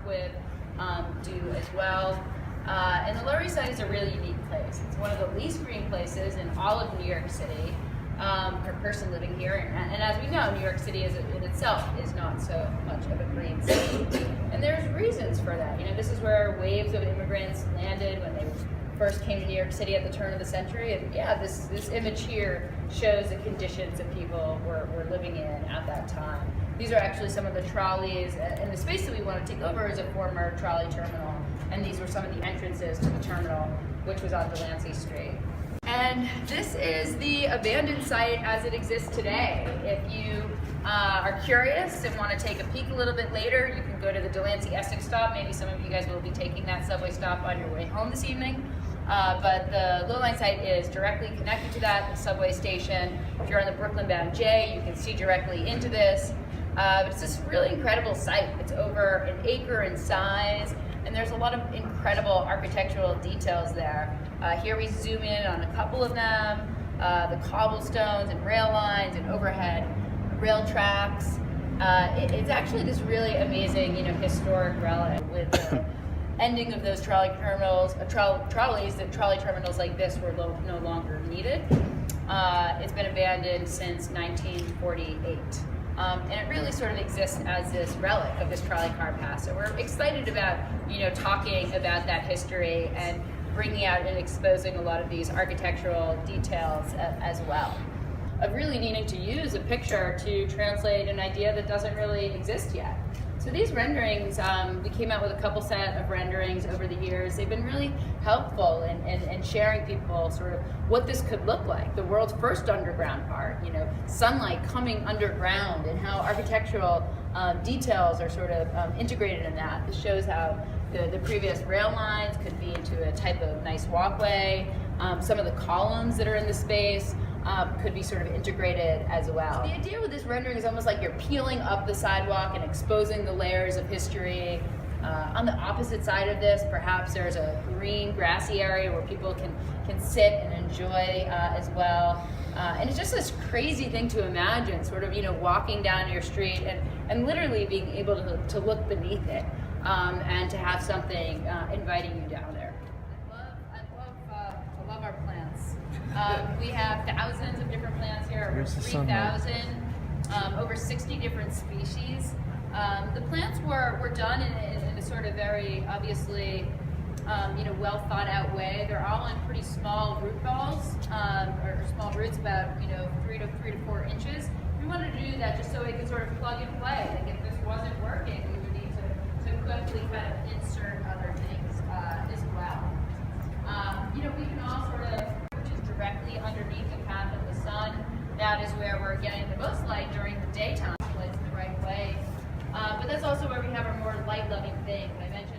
with do as well. And the Lower East Side is a really unique place. It's one of the least green places in all of New York City for a person living here. And as we know, New York City in itself is not so much of a green city. And there's reasons for that. This is where waves of immigrants landed when they first came to New York City at the turn of the century. And yeah, this image here shows the conditions that people were living in at that time. These are actually some of the trolleys, and the space that we want to take over is a former trolley terminal. And these were some of the entrances to the terminal, which was on Delancey Street. And this is the abandoned site as it exists today. If you are curious and want to take a peek a little bit later, you can go to the Delancey Essex stop. Maybe some of you guys will be taking that subway stop on your way home this evening. But the LowLine site is directly connected to that, the subway station. If you're on the Brooklyn-bound J, you can see directly into this. But it's this really incredible site. It's over an acre in size, and there's a lot of incredible architectural details there. Here we zoom in on a couple of them, the cobblestones and rail lines and overhead rail tracks. It's actually this really amazing, historic relic with the ending of those trolley terminals, trolley terminals like this were no longer needed. It's been abandoned since 1948. And it really sort of exists as this relic of this trolley car pass. So we're excited about, talking about that history and bringing out and exposing a lot of these architectural details as well. Of really needing to use a picture to translate an idea that doesn't really exist yet. So these renderings, we came out with a couple set of renderings over the years. They've been really helpful in sharing people sort of what this could look like. The world's first underground part, sunlight coming underground, and how architectural details are sort of integrated in that. This shows how the previous rail lines could be into a type of nice walkway. Some of the columns that are in the space could be sort of integrated as well. So the idea with this rendering is almost like you're peeling up the sidewalk and exposing the layers of history. On the opposite side of this, perhaps there's a green, grassy area where people can sit and enjoy as well. And it's just this crazy thing to imagine, sort of, walking down your street and literally being able to look beneath it and to have something inviting you down there. I love our plants. We have thousands of different plants here, over 3,000, over 60 different species. The plants were done in a sort of very obviously, well thought out way. They're all in pretty small root balls, or small roots, about 3 to 4 inches. We wanted to do that just so we could sort of plug and play. Like if this wasn't working, we would need to quickly kind of insert other things as well. We can all sort of, which is directly underneath the path of the sun. That is where we're getting the most light during the daytime, placed the right way. But that's also where we have our more light-loving things. I mentioned